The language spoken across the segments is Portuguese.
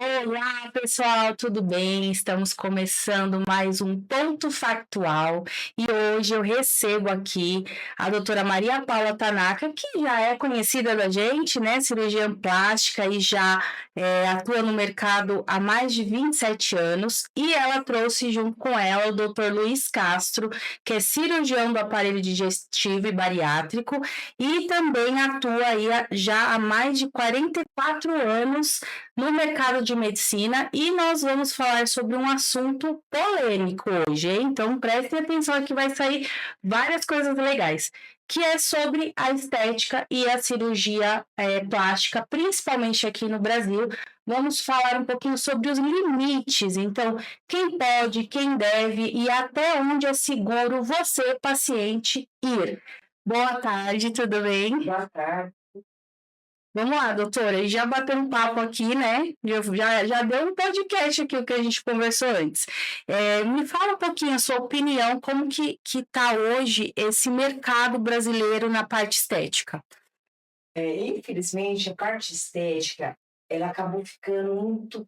Olá, pessoal, tudo bem? Estamos começando mais um Ponto Factual e hoje eu recebo aqui a doutora Maria Paula Tanaka, que já é conhecida da gente, né? Cirurgiã plástica e já atua no mercado há mais de 27 anos. E ela trouxe junto com ela o doutor Luiz Castro, que é cirurgião do aparelho digestivo e bariátrico e também atua aí já há mais de 44 anos no mercado de medicina e nós vamos falar sobre um assunto polêmico hoje, hein? Então prestem atenção que vai sair várias coisas legais, que é sobre a estética e a cirurgia plástica, principalmente aqui no Brasil. Vamos falar um pouquinho sobre os limites, então quem pode, quem deve e até onde é seguro você, paciente, ir. Boa tarde, tudo bem? Boa tarde. Vamos lá, doutora, e já bateu um papo aqui, né? Já deu um podcast aqui o que a gente conversou antes. Me fala um pouquinho a sua opinião, como que está hoje esse mercado brasileiro na parte estética? Infelizmente, a parte estética, ela acabou ficando muito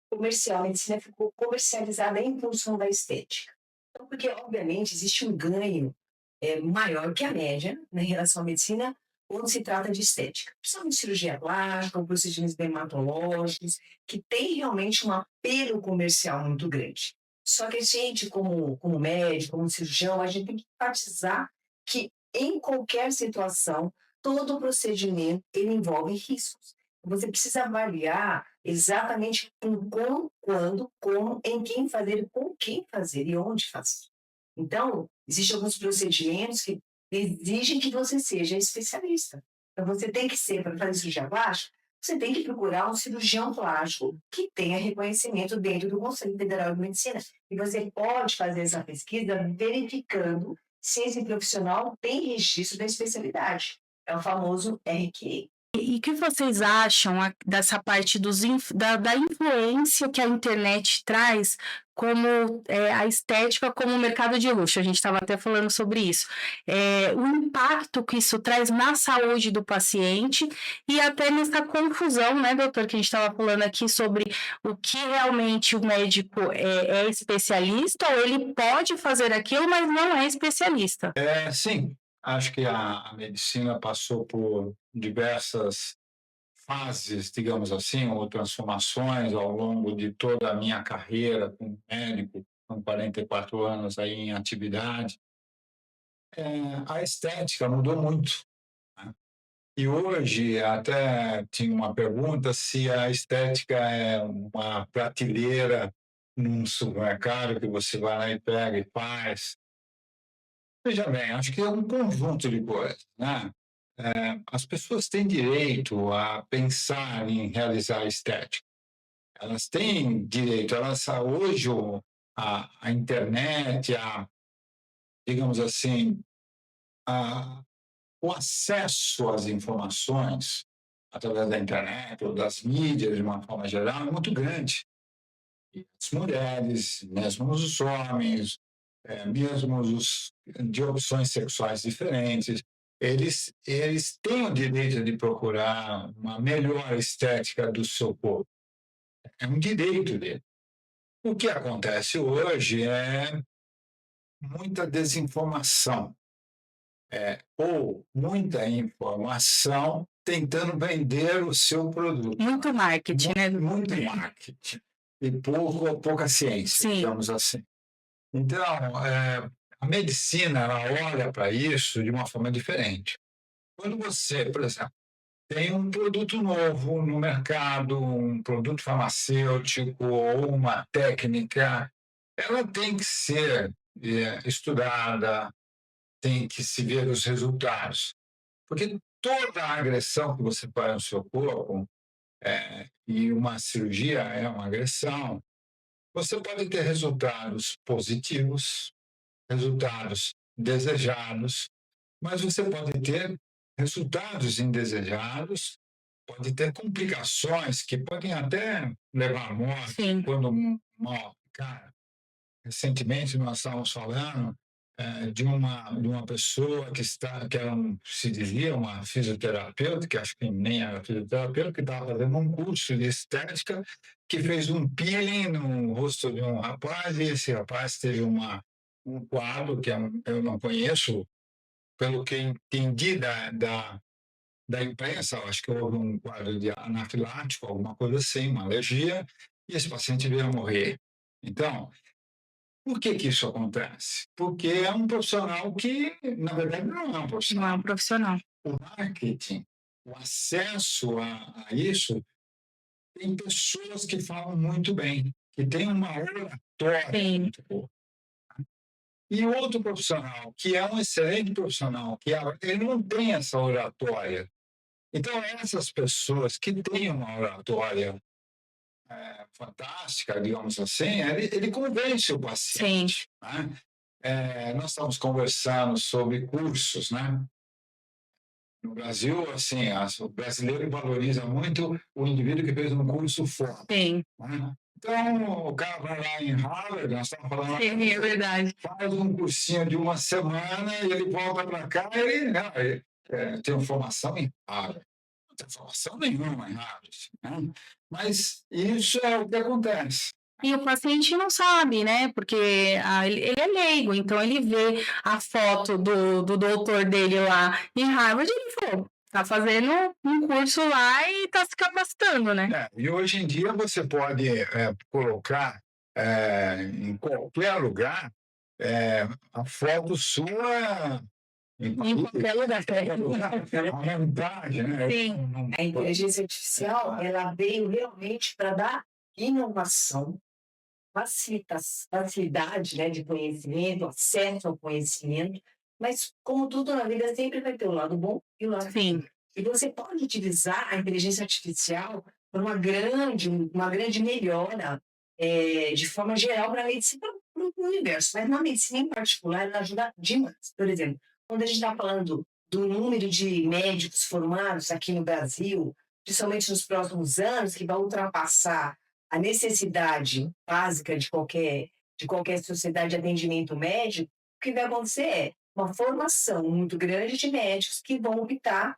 comercial. A medicina ficou comercializada em função da estética. Então, porque, obviamente, existe um ganho maior que a média, né, em relação à medicina, quando se trata de estética. Principalmente cirurgia plástica, ou procedimentos dermatológicos, que tem realmente um apelo comercial muito grande. Só que a gente, como médico, como cirurgião, a gente tem que enfatizar que, em qualquer situação, todo procedimento ele envolve riscos. Você precisa avaliar exatamente como, quando, como, em quem fazer, com quem fazer e onde fazer. Então, existem alguns procedimentos que exigem que você seja especialista. Então, você tem que ser, para fazer cirurgia plástica, você tem que procurar um cirurgião plástico que tenha reconhecimento dentro do Conselho Federal de Medicina. E você pode fazer essa pesquisa verificando se esse profissional tem registro da especialidade. É o famoso RQE. E o que vocês acham dessa parte da influência que a internet traz como a estética como mercado de luxo? A gente estava até falando sobre isso. O impacto que isso traz na saúde do paciente e até nessa confusão, né, doutor, que a gente estava falando aqui sobre o que realmente o médico é especialista ou ele pode fazer aquilo, mas não é especialista. Sim, acho que a medicina passou por diversas fases, digamos assim, ou transformações ao longo de toda a minha carreira como médico, com 44 anos aí em atividade. A estética mudou muito, né? E hoje até tinha uma pergunta se a estética é uma prateleira num supermercado que você vai lá e pega e faz. Veja bem, acho que é um conjunto de coisas, né? As pessoas têm direito a pensar em realizar estética. Elas têm direito, hoje a internet, digamos assim, a, o acesso às informações através da internet ou das mídias de uma forma geral é muito grande. E as mulheres, mesmo os homens, mesmo os de opções sexuais diferentes, eles têm o direito de procurar uma melhor estética do seu corpo. É um direito dele. O que acontece hoje é muita desinformação, ou muita informação tentando vender o seu produto. Muito marketing, né? Muito marketing e pouca ciência, Sim. digamos assim. Então, a medicina ela olha para isso de uma forma diferente. Quando você, por exemplo, tem um produto novo no mercado, um produto farmacêutico ou uma técnica, ela tem que ser estudada, tem que se ver os resultados. Porque toda a agressão que você faz no seu corpo, e uma cirurgia é uma agressão, você pode ter resultados positivos, resultados desejados, mas você pode ter resultados indesejados, pode ter complicações que podem até levar à morte. Sim. Quando, cara, recentemente nós estávamos falando de uma pessoa que era se dizia uma fisioterapeuta, que acho que nem era fisioterapeuta, que estava fazendo um curso de estética, que fez um peeling no rosto de um rapaz, e esse rapaz teve um quadro que eu não conheço, pelo que entendi da imprensa, eu acho que houve um quadro de anafilático, alguma coisa assim, uma alergia, e esse paciente veio a morrer. Então, por que isso acontece? Porque é um profissional que, na verdade, não é um Não é profissional. um profissional. O marketing, o acesso a isso, tem pessoas que falam muito bem, que têm uma oratória Sim. muito boa. E outro profissional, que é um excelente profissional, ele não tem essa oratória. Então, essas pessoas que têm uma oratória fantástica, digamos assim, ele convence o paciente. Sim. Né? Nós estamos conversando sobre cursos, né? No Brasil, assim, o brasileiro valoriza muito o indivíduo que fez um curso fora. Sim. Né? Então, o cara vai lá em Harvard, nós estamos falando lá, Sim, é verdade. faz um cursinho de uma semana e ele volta para cá e ele tem formação em Harvard. Não tem formação nenhuma em Harvard. Né? Mas isso é o que acontece. E o paciente não sabe, né? Porque ele é leigo, então ele vê a foto do doutor dele lá em Harvard e ele falou, tá fazendo um curso lá e tá se capacitando, né? E hoje em dia você pode colocar em qualquer lugar a foto sua Em qualquer lugar. à vontade, né? Sim. A inteligência artificial, ela veio realmente para dar inovação, facilidade, né, de conhecimento, acesso ao conhecimento, mas como tudo na vida sempre vai ter o lado bom e o lado Sim. ruim. E você pode utilizar a inteligência artificial para uma grande melhora de forma geral para a medicina, para o universo, mas na medicina em particular ela ajuda demais. Por exemplo, quando a gente está falando do número de médicos formados aqui no Brasil, principalmente nos próximos anos, que vai ultrapassar a necessidade básica de qualquer sociedade de atendimento médico, o que vai acontecer é uma formação muito grande de médicos que vão optar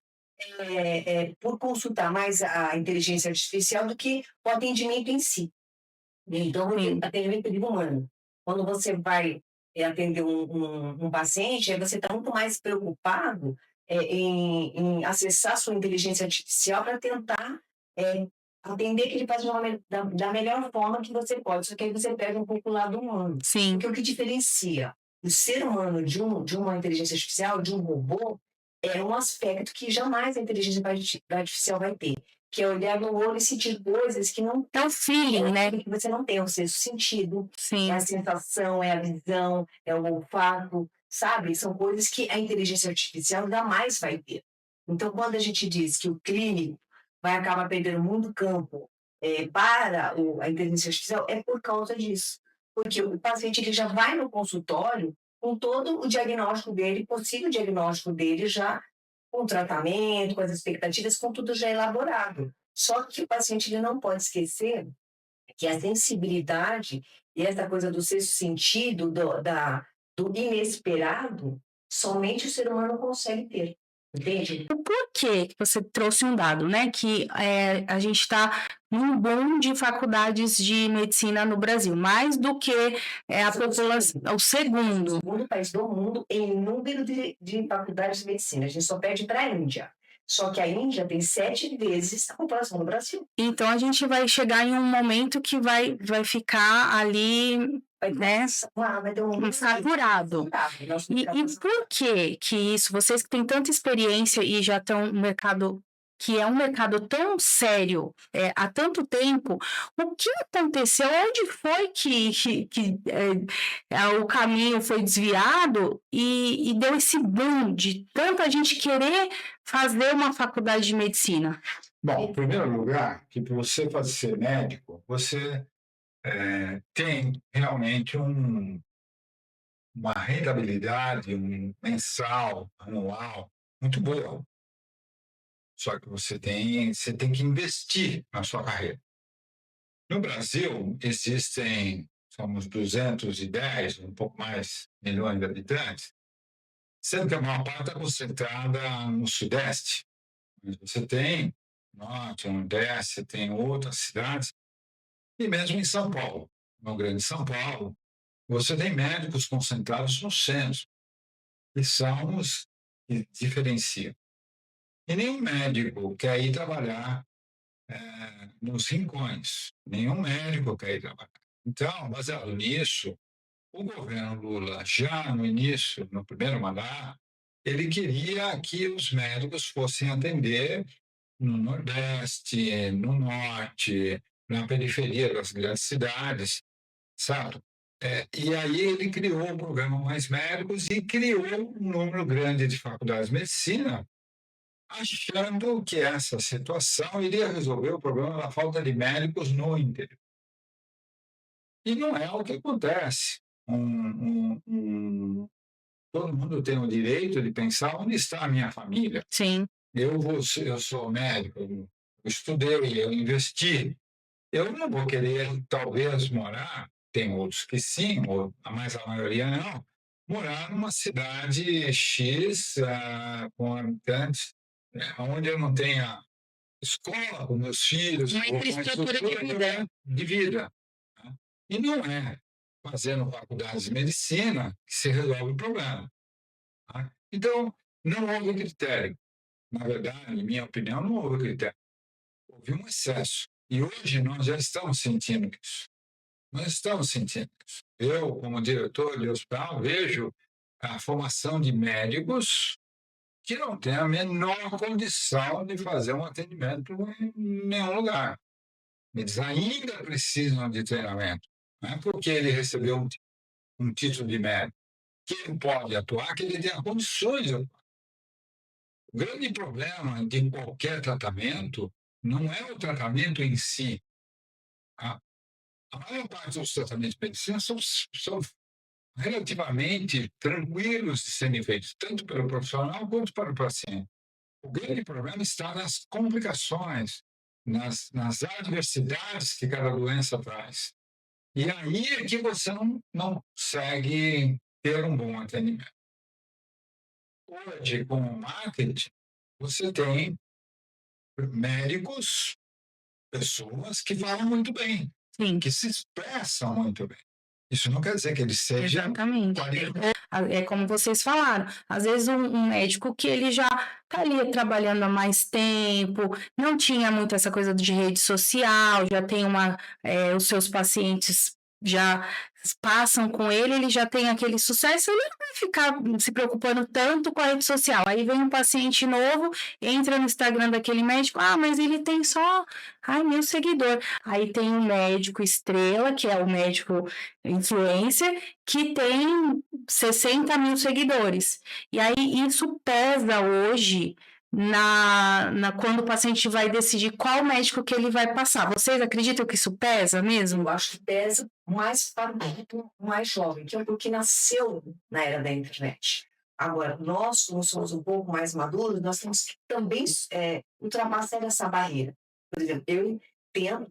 por consultar mais a inteligência artificial do que o atendimento em si. Então, o atendimento humano. Quando você vai atender um paciente, aí você está muito mais preocupado em acessar sua inteligência artificial para tentar atender aquele paciente da melhor forma que você pode. Só que aí você perde um pouco o lado humano. Sim. Porque o que diferencia o ser humano de uma inteligência artificial, de um robô, é um aspecto que jamais a inteligência artificial vai ter, que é olhar no olho e sentir coisas que não É o feeling, né? que você não tem o sexto sentido, Sim. é a sensação, é a visão, é o olfato, sabe? São coisas que a inteligência artificial jamais vai ter. Então, quando a gente diz que o clínico vai acabar perdendo muito campo para a inteligência artificial, é por causa disso. Porque o paciente ele já vai no consultório com todo o diagnóstico dele, possível diagnóstico dele já com o tratamento, com as expectativas, com tudo já elaborado. Só que o paciente ele não pode esquecer que a sensibilidade e essa coisa do sexto sentido, do inesperado, somente o ser humano consegue ter. Entende? Por que você trouxe um dado, né? Que a gente está num boom de faculdades de medicina no Brasil, mais do que a população, o segundo. O segundo país do mundo em número de faculdades de medicina. A gente só perde para a Índia. Só que a Índia tem 7 vezes a população do Brasil. Então a gente vai chegar em um momento que vai ficar ali, né, Vai ter um saturado. E por que isso? Vocês que têm tanta experiência e já estão no mercado, que é um mercado tão sério há tanto tempo, o que aconteceu? Onde foi que o caminho foi desviado e deu esse boom de tanta gente querer fazer uma faculdade de medicina? Bom, em primeiro lugar, que para você ser médico, você tem realmente uma rentabilidade mensal, anual, muito boa. Só que você tem que investir na sua carreira. No Brasil, existem somos 210, um pouco mais, milhões de habitantes, sendo que a maior parte está concentrada no Sudeste. Mas você tem Norte, Nordeste, você tem outras cidades, e mesmo em São Paulo, no Grande São Paulo, você tem médicos concentrados no centro, que são os que diferenciam. E nenhum médico quer ir trabalhar nos rincões. Nenhum médico quer ir trabalhar. Então, baseado nisso, o governo Lula, já no início, no primeiro mandato, ele queria que os médicos fossem atender no Nordeste, no Norte, na periferia das grandes cidades, sabe? E aí ele criou o programa Mais Médicos e criou um número grande de faculdades de medicina, achando que essa situação iria resolver o problema da falta de médicos no interior. E não é o que acontece. Todo mundo tem o direito de pensar onde está a minha família. Sim. Eu sou médico, eu estudei, eu investi. Eu não vou querer, talvez, morar, tem outros que sim, mas a maioria não, morar numa cidade X, com habitantes, onde eu não tenha escola com meus filhos, Uma ou com infraestrutura de vida. de vida. Né? E não é fazendo faculdades de medicina que se resolve o problema. Tá? Então, não houve critério. Na verdade, em minha opinião, não houve critério. Houve um excesso. E hoje nós já estamos sentindo isso. Nós estamos sentindo isso. Eu, como diretor de hospital, vejo a formação de médicos que não têm a menor condição de fazer um atendimento em nenhum lugar. Eles ainda precisam de treinamento. Não é porque ele recebeu um título de médico que ele pode atuar, que ele tenha condições de atuar. O grande problema de qualquer tratamento não é o tratamento em si. A maior parte dos tratamentos de medicina são relativamente tranquilos de serem feitos, tanto pelo profissional quanto para o paciente. O grande problema está nas complicações, nas adversidades que cada doença traz. E aí é que você não consegue ter um bom atendimento. Hoje, com o marketing, você tem médicos, pessoas que falam muito bem, Sim. que se expressam muito bem. Isso não quer dizer que eles sejam Exatamente. qualificados. É como vocês falaram, às vezes um médico que ele já está ali trabalhando há mais tempo, não tinha muito essa coisa de rede social, já tem os seus pacientes já passam com ele já tem aquele sucesso, ele não vai ficar se preocupando tanto com a rede social. Aí vem um paciente novo, entra no Instagram daquele médico, mas ele tem só 1.000 seguidores. Aí tem um médico estrela, que é o médico influencer, que tem 60.000 seguidores. E aí isso pesa hoje quando o paciente vai decidir qual médico que ele vai passar. Vocês acreditam que isso pesa mesmo? Eu acho que pesa mais para o público mais jovem, que é porque nasceu na era da internet. Agora, nós, como somos um pouco mais maduros, nós temos que também ultrapassar essa barreira. Por exemplo, eu entendo,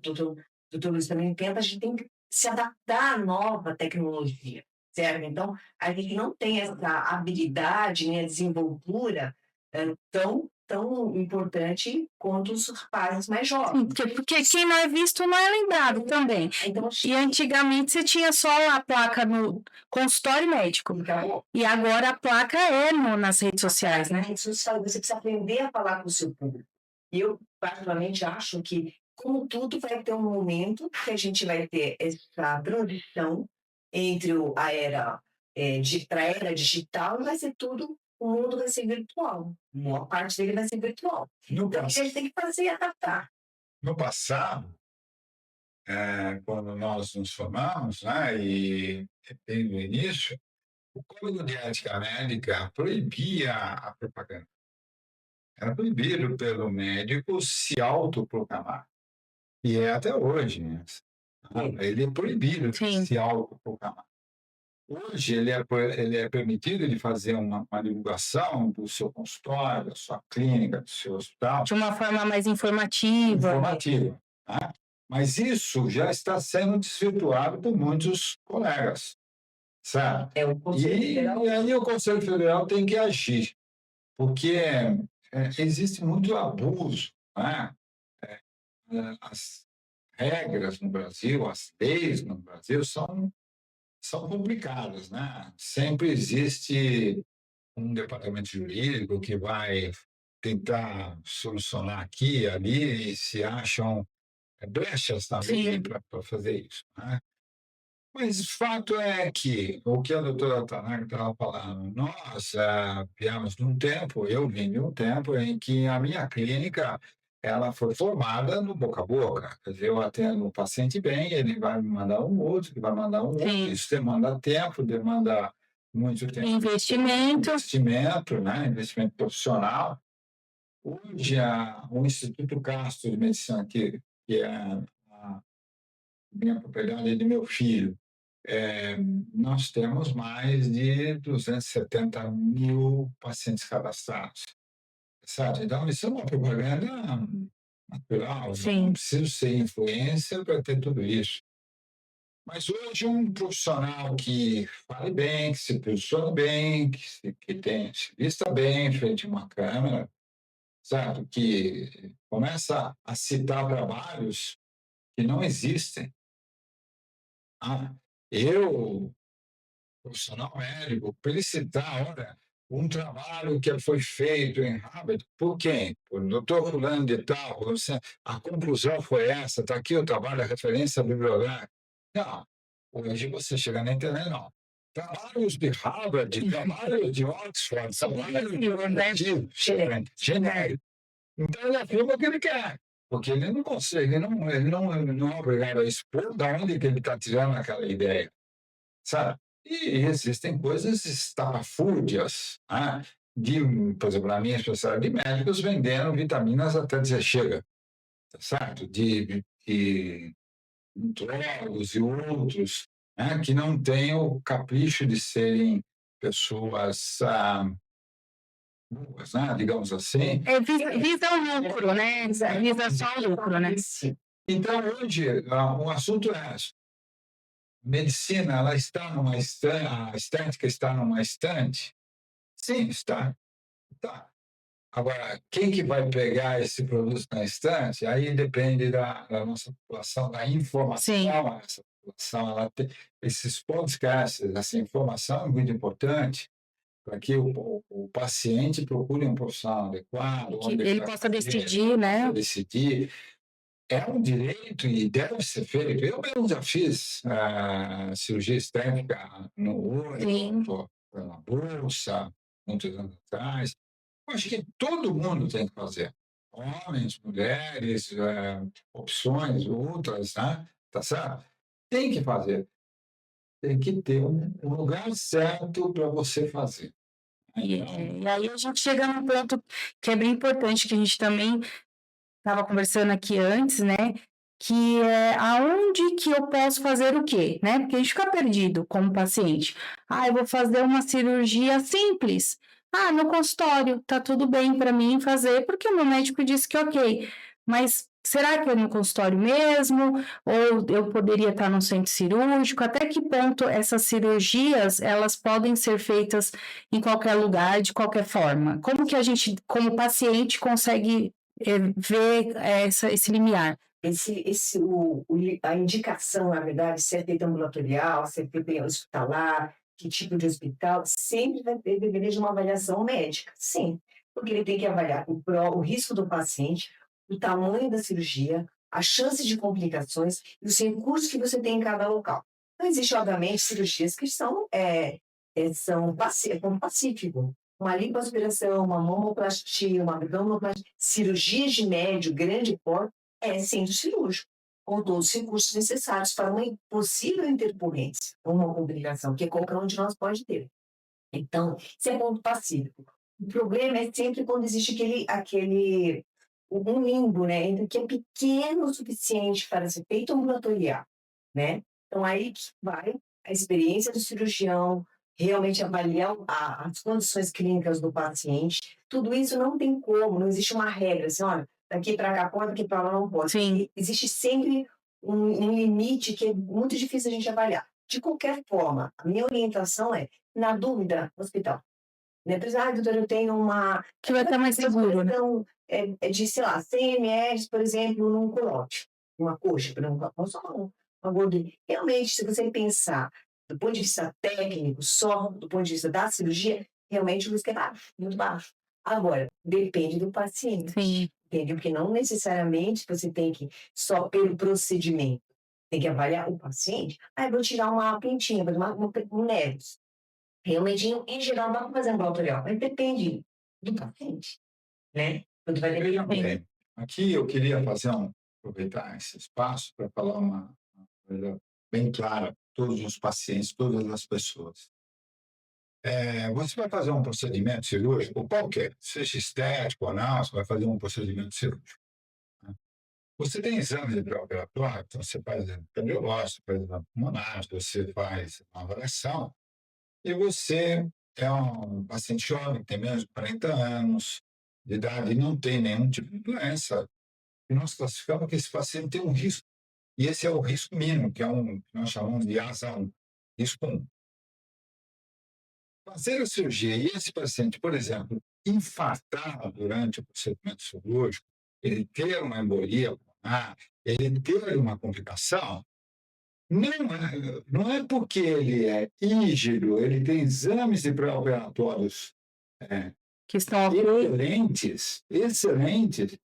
doutor Luiz também entende, a gente tem que se adaptar à nova tecnologia, certo? Então, a gente não tem essa habilidade, né, desenvoltura tão importante quanto os rapazes mais jovens. Porque quem não é visto não é lembrado também. Então, e antigamente você tinha só a placa no consultório médico. Então, e agora a placa é nas redes sociais, né? Você precisa aprender a falar com o seu público. E eu, particularmente, acho que, como tudo, vai ter um momento que a gente vai ter essa transição entre a era digital e vai ser tudo. O mundo vai ser virtual. Uma parte dele vai ser virtual. Então, a gente tem que fazer e adaptar. No passado, quando nós nos formamos, né, e desde o início, o Código de Ética Médica proibia a propaganda. Era proibido pelo médico se autoproclamar. E é até hoje. Né? Ele é proibido de se autoproclamar. Hoje, ele é permitido de fazer uma divulgação do seu consultório, da sua clínica, do seu hospital. De uma forma mais informativa. Informativa. Tá? Mas isso já está sendo desvirtuado por muitos colegas, sabe? É o Conselho Federal. E aí o Conselho Federal tem que agir, porque existe muito abuso, né? As regras no Brasil, as leis no Brasil são complicadas, né? Sempre existe um departamento jurídico que vai tentar solucionar aqui e ali, e se acham brechas na lei para fazer isso, né? Mas o fato é que o que a doutora Tanaka estava falando, nós viemos de um tempo, eu vim de um tempo em que a minha clínica ela foi formada no boca a boca. Quer dizer, eu atendo o paciente bem, ele vai me mandar um outro, que vai mandar um outro. Sim. Isso demanda tempo, demanda muito tempo. Investimento, né? Investimento profissional. Hoje, o Instituto Castro de Medicina, que é a minha propriedade de meu filho, nós temos mais de 270 mil pacientes cadastrados, sabe? Então, isso é uma propaganda natural, Sim. não preciso ser influencer para ter tudo isso. Mas hoje um profissional que fale bem, que se posicione bem, que se vista bem frente a uma câmera, sabe? Que começa a citar trabalhos que não existem. Eu, profissional médico, para ele citar, olha, um trabalho que foi feito em Harvard, por quem? Por doutor fulano de tal, a conclusão foi essa, está aqui o trabalho, a referência bibliográfica. Não, hoje você chega na internet, não. Trabalhos de Harvard, trabalhos de Oxford, trabalhos de genérico. Então ele afirma o que ele quer, porque ele não consegue, ele não é obrigado a expor de onde que ele está tirando aquela ideia, sabe? E existem coisas estapafúrdias, né? Por exemplo, na minha especialidade de médicos, vendendo vitaminas até dizer chega, tá certo? De nutrólogos e outros, né? Que não têm o capricho de serem pessoas boas, né? Digamos assim. Visa o lucro, né? Visa só o lucro, né? Então, hoje, o assunto é esse. Medicina, ela está numa estante, a estética está numa estante? Sim, está. Tá. Agora, quem que vai pegar esse produto na estante? Aí depende da nossa população, da informação. Sim. Essa população, ela tem esses podcasts, essa informação é muito importante para que o paciente procure um profissional adequado. Que ele possa decidir, né? Decidir. É um direito e deve ser feito. Eu mesmo já fiz cirurgia estética no olho, na bolsa, muitos anos atrás. Eu acho que todo mundo tem que fazer. Homens, mulheres, opções, outras, né? Tá certo? Tem que fazer. Tem que ter um lugar certo para você fazer. E aí a gente chega num ponto que é bem importante, que a gente também estava conversando aqui antes, né? Que é aonde que eu posso fazer o quê, né? Porque a gente fica perdido como paciente. Eu vou fazer uma cirurgia simples. No consultório, tá tudo bem para mim fazer, porque o meu médico disse que ok. Mas será que é no consultório mesmo? Ou eu poderia estar no centro cirúrgico? Até que ponto essas cirurgias, elas podem ser feitas em qualquer lugar, de qualquer forma? Como que a gente, como paciente, consegue ver esse limiar? A indicação, na verdade, se é feita ambulatorial, se é feita hospitalar, que tipo de hospital, sempre vai depender de uma avaliação médica, sim. Porque ele tem que avaliar o risco do paciente, o tamanho da cirurgia, a chance de complicações e os recursos que você tem em cada local. Não existe, obviamente, cirurgias que são como pacífico. Uma lipoaspiração, uma mamoplastia, uma abdominoplastia, cirurgias de médio, grande porte, centro cirúrgico, com todos os recursos necessários para uma possível intercorrência, uma complicação, que qualquer um de nós pode ter. Então, isso é ponto pacífico. O problema é sempre quando existe um limbo, né, entre o que é pequeno o suficiente para ser feito ambulatorial, né? Então, aí que vai a experiência do cirurgião, realmente avaliar as condições clínicas do paciente. Tudo isso não tem como, não existe uma regra, assim, olha, daqui para cá pode, daqui para lá não pode. Sim. Existe sempre um limite que é muito difícil a gente avaliar. De qualquer forma, a minha orientação é, na dúvida, hospital. Né? Por exemplo, doutora, eu tenho uma... Que vai estar mais seguro, né? Então, de, sei lá, 100 ml, por exemplo, num corote, uma coxa, só uma gordura. Realmente, se você pensar do ponto de vista técnico, só do ponto de vista da cirurgia, realmente o risco é baixo, muito baixo. Agora, depende do paciente. Sim. Entendeu? Porque não necessariamente você tem que, só pelo procedimento, tem que avaliar o paciente. Ah, eu vou tirar uma pintinha, vou tomar um neves. Realmente, em geral, dá para fazer um glaucorial, mas depende do paciente, né? Quando vai Veja depender. bem, aqui eu queria aproveitar esse espaço para falar uma coisa bem clara para todos os pacientes, todas as pessoas. Você vai fazer um procedimento cirúrgico, qualquer, seja estético ou não, você vai fazer um procedimento cirúrgico. Né? Você tem exames de pré-operatório, então você faz cardiológico, faz exame pulmonar, você faz uma avaliação, e você é um paciente jovem, tem menos de 40 anos de idade e não tem nenhum tipo de doença. E nós classificamos que esse paciente tem um risco, e esse é o risco mínimo, que nós chamamos de ASA1, risco 1. Fazer a cirurgia e esse paciente, por exemplo, infartar durante o procedimento cirúrgico, ele ter uma embolia pulmonar, ele ter uma complicação, não é porque ele é rígido, ele tem exames de pré-operatórios Que estão ok. excelentes,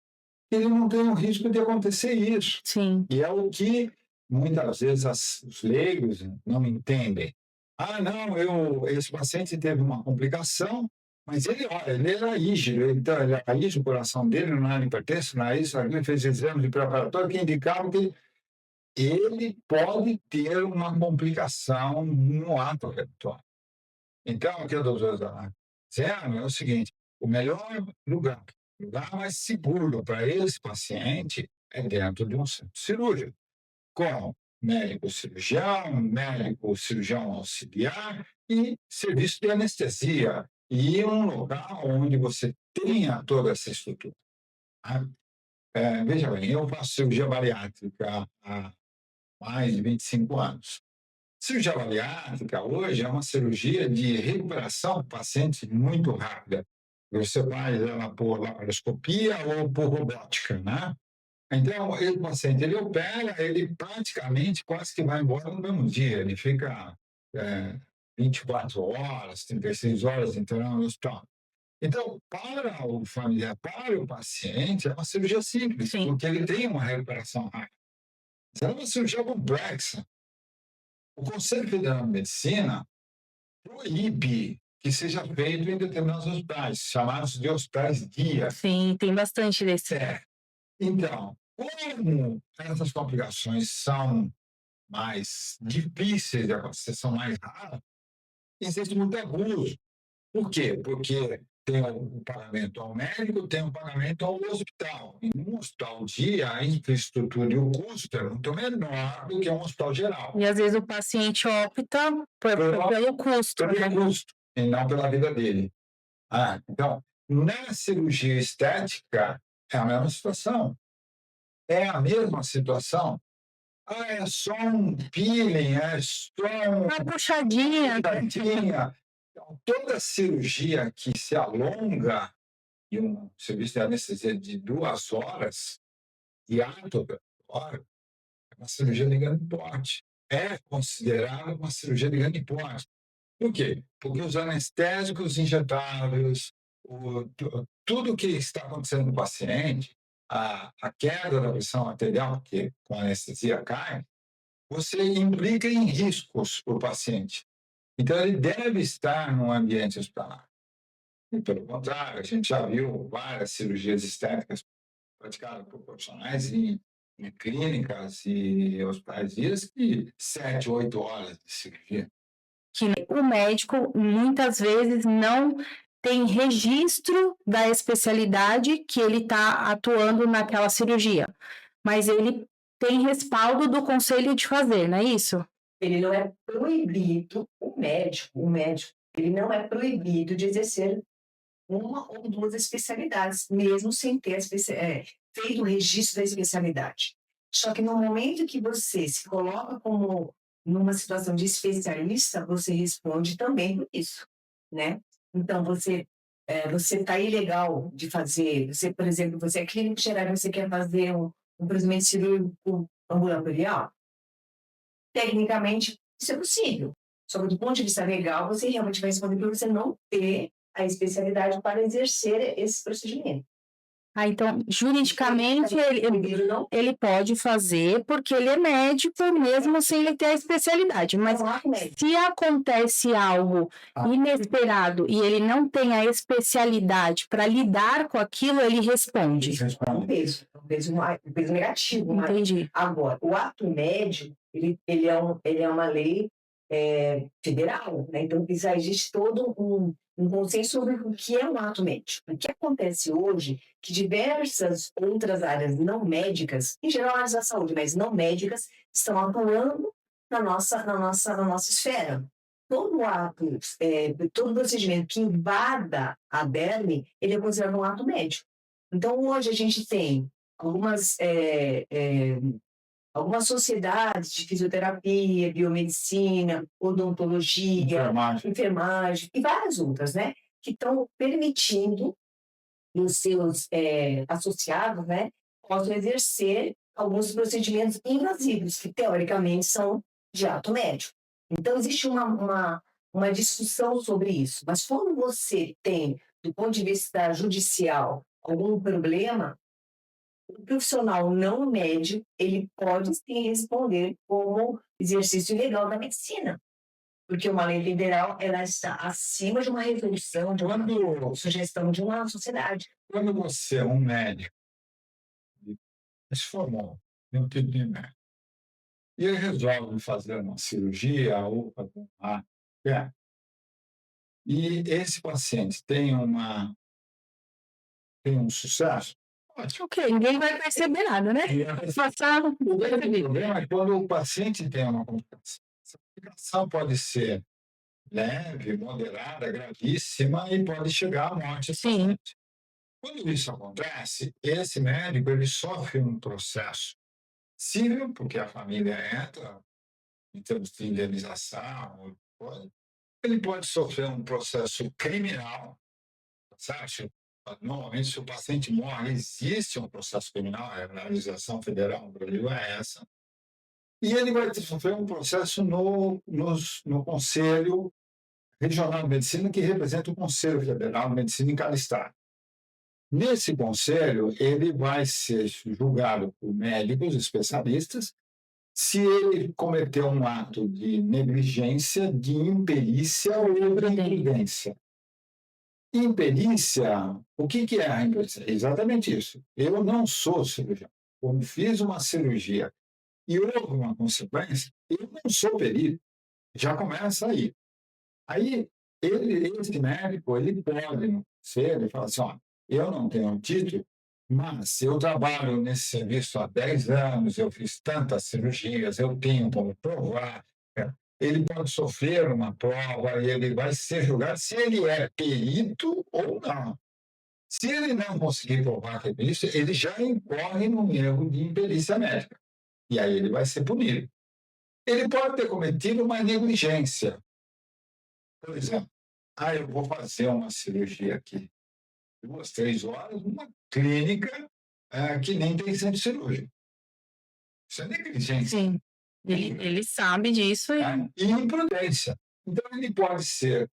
ele não tem o risco de acontecer isso. Sim. E é o que muitas vezes os leigos não entendem. Ah, não, esse paciente teve uma complicação, mas ele era rígido, então ele era rígido, o coração dele não era hipertenso, não era isso, ele fez exame de preparatório que indicavam que ele pode ter uma complicação no ato respiratório. Então, o que a doutora está dizendo é o seguinte, o melhor lugar mais seguro para esse paciente é dentro de um centro cirúrgico, com médico cirurgião auxiliar e serviço de anestesia, e um local onde você tenha toda essa estrutura. Veja bem, eu faço cirurgia bariátrica há mais de 25 anos. Cirurgia bariátrica hoje é uma cirurgia de recuperação do paciente muito rápida. Você faz ela por laparoscopia ou por robótica, né? Então, o paciente, ele opera, ele praticamente quase que vai embora no mesmo dia. Ele fica 24 horas, 36 horas internado no hospital. Então, para o familiar, para o paciente, é uma cirurgia simples, Sim. porque ele tem uma recuperação rápida. É uma cirurgia complexa. O Conselho Federal de Medicina proíbe que seja feito em determinados hospitais, chamados de hospitais guia. Sim, tem bastante desse. Então, como essas complicações são mais difíceis de acontecer, são mais raras, existe muito abuso. Por quê? Porque tem o pagamento ao médico, tem o pagamento ao hospital. Em um hospital dia, a infraestrutura e o custo é muito menor do que um hospital geral. E às vezes o paciente opta pelo custo. Pelo custo, e não pela vida dele. Então, na cirurgia estética, é a mesma situação. É a mesma situação. É só um peeling, é só uma puxadinha. Então, toda cirurgia que se alonga em um serviço de anestesia de 2 horas, e toda hora, é uma cirurgia de grande porte. É considerada uma cirurgia de grande porte. Por quê? Porque os anestésicos injetáveis, tudo que está acontecendo no paciente, a queda da pressão arterial, que com a anestesia cai, você implica em riscos para o paciente. Então, ele deve estar num ambiente hospitalar. E, pelo contrário, a gente já viu várias cirurgias estéticas praticadas por profissionais em clínicas e hospitais dias que 7, 8 horas de cirurgia. Que o médico, muitas vezes, não tem registro da especialidade que ele está atuando naquela cirurgia. Mas ele tem respaldo do conselho de fazer, não é isso? Ele não é proibido, o médico, ele não é proibido de exercer uma ou 2 especialidades, mesmo sem ter feito o registro da especialidade. Só que no momento que você se coloca como numa situação de especialista, você responde também por isso, né. Então você está ilegal de fazer você, por exemplo, você é clínico geral e você quer fazer um procedimento cirúrgico ambulatorial, tecnicamente isso é possível. Só que do ponto de vista legal, você realmente vai responder por você não ter a especialidade para exercer esse procedimento. Ah, então, juridicamente, Não ele pode fazer, porque ele é médico, mesmo sem ele ter a especialidade. Mas não há médico. se acontece algo inesperado e ele não tem a especialidade para lidar com aquilo, ele responde. É um peso negativo. Mas Entendi. agora, o ato médico, ele é uma lei federal, né? Então, já existe todo um consenso sobre o que é um ato médico. O que acontece hoje, que diversas outras áreas não médicas, em geral áreas da saúde, mas não médicas, estão atuando na nossa esfera. Todo ato, todo procedimento que invada a derme, ele é considerado um ato médico. Então, hoje a gente tem algumas sociedades de fisioterapia, biomedicina, odontologia, enfermagem e várias outras, né, que estão permitindo que os seus associados, né, possam exercer alguns procedimentos invasivos, que teoricamente são de ato médico. Então, existe uma discussão sobre isso. Mas quando você tem, do ponto de vista judicial, algum problema, o profissional não médico, ele pode sim responder como exercício ilegal da medicina, porque uma lei federal, ela está acima de uma resolução, de uma sugestão de uma sociedade. Quando você é um médico, se formou no tipo de médico, e ele resolve fazer uma cirurgia ou fazer uma e esse paciente tem um sucesso, ótimo. Ok, ninguém vai perceber nada, né? Passar. O grande problema é quando o paciente tem uma complicação. Essa complicação pode ser leve, moderada, gravíssima e pode chegar à morte do Sim. paciente. Quando isso acontece, esse médico ele sofre um processo civil, porque a família entra em termos de indenização, ele pode sofrer um processo criminal, certo? Normalmente, se o paciente morre, existe um processo criminal, a legislação federal no Brasil é essa, e ele vai sofrer um processo no Conselho Regional de Medicina, que representa o Conselho Federal de Medicina em cada estado. Nesse conselho, ele vai ser julgado por médicos especialistas se ele cometeu um ato de negligência, de imperícia ou de imprudência. Imperícia, o que é a imperícia? Exatamente isso. Eu não sou cirurgião. Quando fiz uma cirurgia e houve uma consequência, eu não sou perito. Já começa aí. Aí, esse médico, ele pode não ser, ele fala assim, ó, eu não tenho título, mas eu trabalho nesse serviço há 10 anos, eu fiz tantas cirurgias, eu tenho como provar. Ele pode sofrer uma prova e ele vai ser julgado se ele é perito ou não. Se ele não conseguir provar que é perito, ele já incorre num erro de imperícia médica. E aí ele vai ser punido. Ele pode ter cometido uma negligência. Por exemplo, eu vou fazer uma cirurgia aqui, 2, 3 horas, numa clínica que nem tem centro cirúrgico. Isso é negligência. Sim. Ele sabe disso. E imprudência. Então, ele pode ser,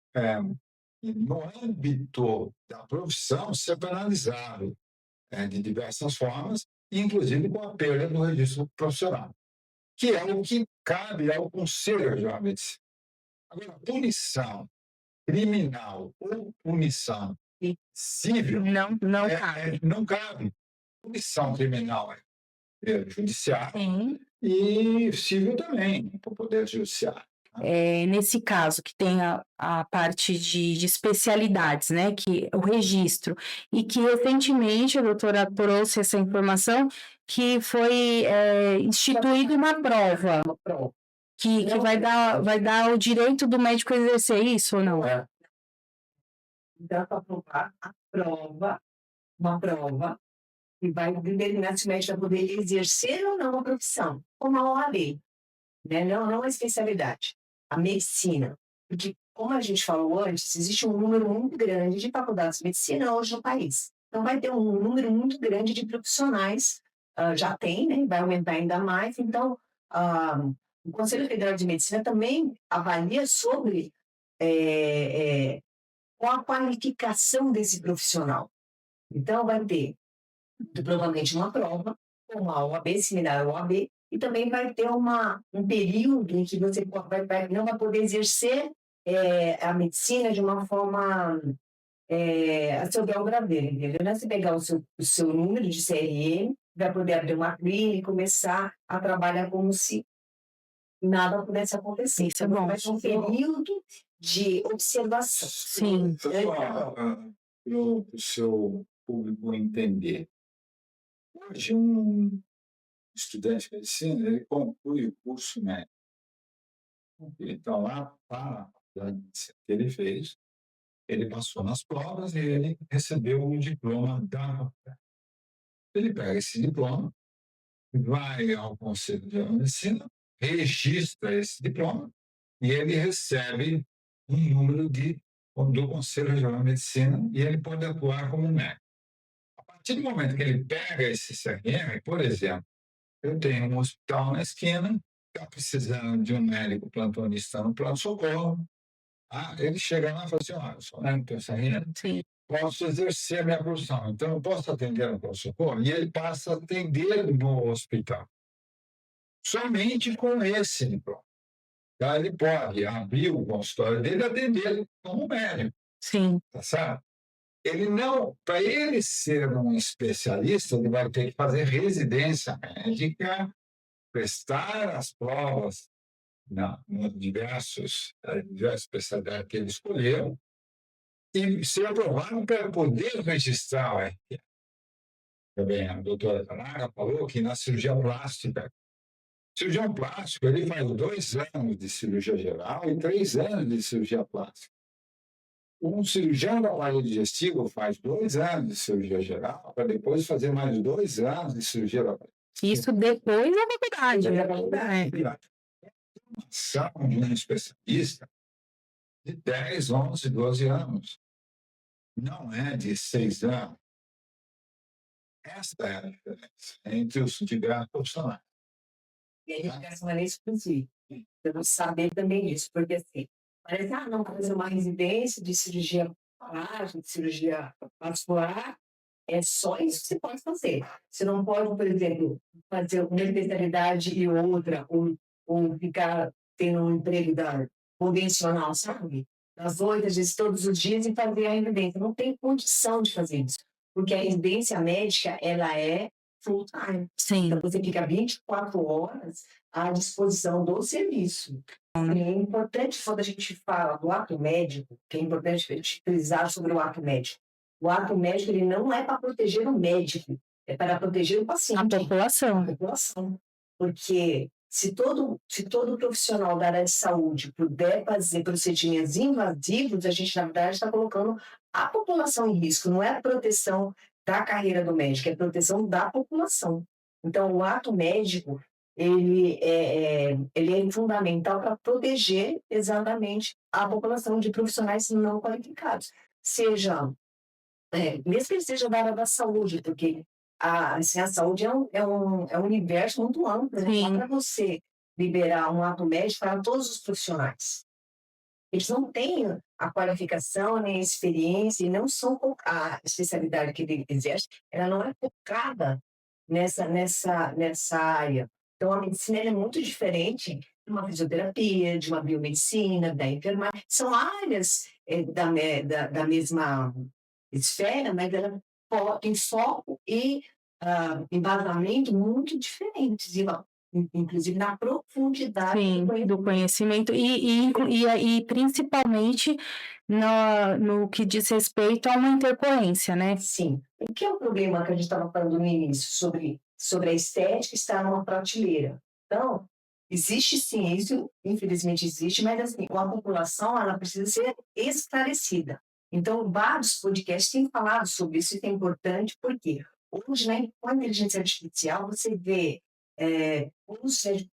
no âmbito da profissão, ser penalizado de diversas formas, inclusive com a perda do registro profissional, que é o que cabe ao Conselho Regional de Medicina. Agora, punição criminal ou punição civil Não cabe. não cabe. Punição criminal é judiciário Sim. e civil também, para o Poder Judiciário. Nesse caso, que tem a parte de especialidades, né, que o registro, e que recentemente a doutora trouxe essa informação, que foi instituída uma prova, que vai dar o direito do médico exercer isso ou não? Dá para provar uma prova e vai determinar se o médico vai poder exercer ou não a profissão, como a OAB, né? Não a especialidade, a medicina. Porque, como a gente falou antes, existe um número muito grande de faculdades de medicina hoje no país. Então, vai ter um número muito grande de profissionais, já tem, né? Vai aumentar ainda mais. Então, o Conselho Federal de Medicina também avalia sobre qual a qualificação desse profissional. Então, vai ter provavelmente uma prova, uma OAB, similar à OAB, e também vai ter um período em que você não vai poder exercer a medicina de uma forma a seu bel prazer, entendeu? Não é você pegar o seu número de CRM, vai poder abrir uma clínica e começar a trabalhar como se nada pudesse acontecer. Isso é Então, bom. vai ter um período de observação. Sim. Para o seu público entender. Hoje, um estudante de medicina, ele conclui o curso médico. Então, lá para a faculdade de medicina que ele fez, ele passou nas provas e ele recebeu o diploma da faculdade. Ele pega esse diploma, vai ao Conselho de Medicina, registra esse diploma e ele recebe um número do Conselho Regional de Medicina e ele pode atuar como médico. A partir do momento que ele pega esse CRM, por exemplo, eu tenho um hospital na esquina, está precisando de um médico plantonista no pronto-socorro, ele chega lá e fala assim, olha, eu sou médico, tenho CRM, Sim. posso exercer a minha profissão, então eu posso atender no pronto-socorro, e ele passa a atender no hospital. Somente com esse diploma. Tá? Ele pode abrir o consultório dele e atender como médico. Sim. Tá certo? Para ele ser um especialista, ele vai ter que fazer residência médica, prestar as provas nos diversas especialidades que ele escolheu e ser aprovado para poder registrar o RT. Também a doutora Tanaka falou que na cirurgia plástica, cirurgião plástico, ele faz 2 anos de cirurgia geral e 3 anos de cirurgia plástica. Um cirurgião da aparelho digestivo faz 2 anos de cirurgia geral para depois fazer mais 2 anos de cirurgia da aparelho. Isso depois da faculdade. São de um especialista de 10, 11, 12 anos. Não é de 6 anos. Essa é a diferença entre os diversos profissionais. E a educação é exclusiva. Temos que saber também isso, porque assim, parece, não, fazer uma residência de cirurgia plástica, de cirurgia vascular, é só isso que você pode fazer. Você não pode, por exemplo, fazer uma especialidade e outra, ou ficar tendo um emprego convencional, sabe? Às 8, às vezes todos os dias, e fazer a residência. Não tem condição de fazer isso, porque a residência médica, ela é full time. Sim. Então, você fica 24 horas à disposição do serviço. E é importante, quando a gente fala do ato médico, que é importante a gente frisar sobre o ato médico. O ato médico, ele não é para proteger o médico, é para proteger o paciente. A população. A população. Porque se todo profissional da área de saúde puder fazer procedimentos invasivos, a gente, na verdade, está colocando a população em risco. Não é a proteção da carreira do médico, é a proteção da população. Então, o ato médico, ele é fundamental para proteger exatamente a população de profissionais não qualificados. Mesmo que ele seja da área da saúde, porque a saúde é um universo muito amplo, né? Não dá para você liberar um ato médico para todos os profissionais. Eles não têm a qualificação nem a experiência, e não são a especialidade que ele exerce, ela não é focada nessa área. Então, a medicina é muito diferente de uma fisioterapia, de uma biomedicina, da enfermagem. São áreas da mesma esfera, mas ela tem foco e embasamento muito diferentes, inclusive na profundidade do conhecimento e principalmente no que diz respeito a uma intercorrência, né? Sim. O que é o problema que a gente estava falando no início sobre a estética estar numa prateleira? Então, existe sim, isso infelizmente existe, mas assim, a população ela precisa ser esclarecida. Então, vários podcasts têm falado sobre isso, e é importante, por quê? Hoje, né, com a inteligência artificial, você vê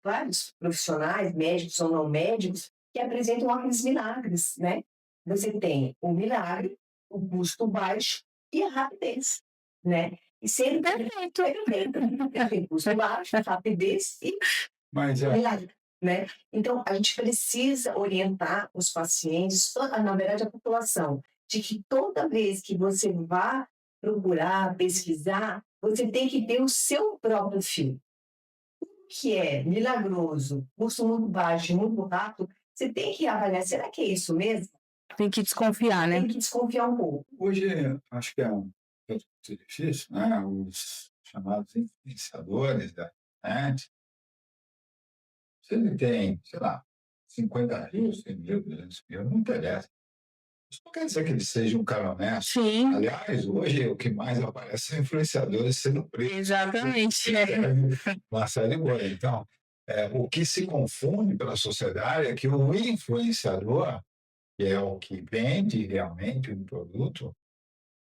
vários profissionais, médicos ou não médicos, que apresentam aqueles milagres, né? Você tem o milagre, o custo baixo e a rapidez, né? E sendo Perfeito. perfeito, custo baixo, rapidez e Mas milagre, né? Então, a gente precisa orientar os pacientes, na verdade, a população, de que toda vez que você vá procurar, pesquisar, você tem que ter o seu próprio fio. O que é milagroso, custo muito baixo, muito rápido, você tem que avaliar, será que é isso mesmo? Tem que desconfiar, né? Tem que desconfiar um pouco. hoje, acho que é um muito difícil, né? Os chamados influenciadores da internet, se ele tem, sei lá, 50 mil, 100 mil, 200 mil, não interessa. Isso não quer dizer que ele seja um cara honesto. Sim, Aliás, hoje o que mais aparece são influenciadores sendo presos. exatamente. Uma série boa. Então, o que se confunde pela sociedade é que o influenciador, que é o que vende realmente um produto,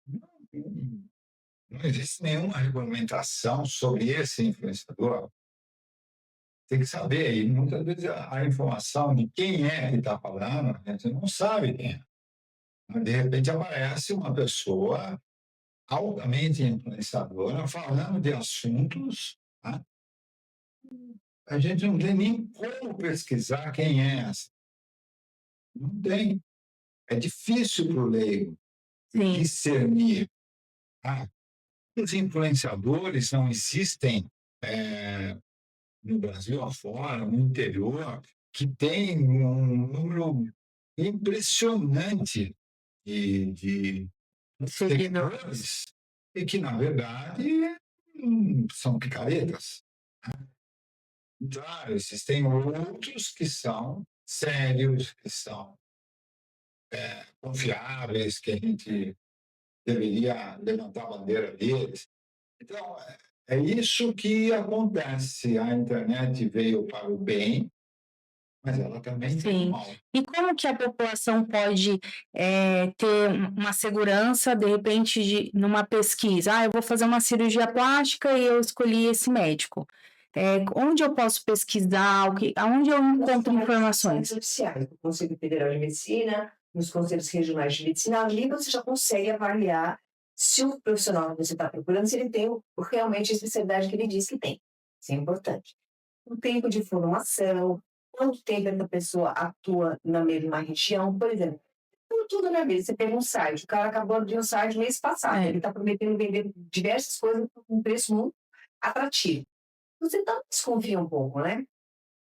não, não existe nenhuma regulamentação sobre esse influenciador. Tem que saber, e muitas vezes a informação de quem é que está falando, a gente não sabe quem é. Mas, de repente aparece uma pessoa altamente influenciadora falando de assuntos, tá? A gente não tem nem como pesquisar quem é essa. Não tem. É difícil para o leigo Sim, discernir. Tá? Os influenciadores não existem no Brasil afora, no interior, que tem um número impressionante de seguidor. seguidores e que, na verdade, são picaretas. Claro, existem outros que são sérios, que são confiáveis, que a gente deveria levantar a bandeira deles. Então, é isso que acontece. A internet veio para o bem, mas ela também tem o Sim. mal. E como que a população pode ter uma segurança, de repente, numa pesquisa? Ah, eu vou fazer uma cirurgia plástica e eu escolhi esse médico. Onde eu posso pesquisar? Aonde eu encontro informações? Oficiais do Conselho Federal de Medicina, nos conselhos regionais de medicina, ali você já consegue avaliar se o profissional que você está procurando, se ele tem realmente a especialidade que ele diz que tem. Isso é importante. O tempo de formação, quanto tempo essa pessoa atua na mesma região, por exemplo. Tudo na vida. Você pega um site, o cara acabou de abrir um site mês passado, ele está prometendo vender diversas coisas por um preço muito atrativo. Você também desconfia um pouco, né?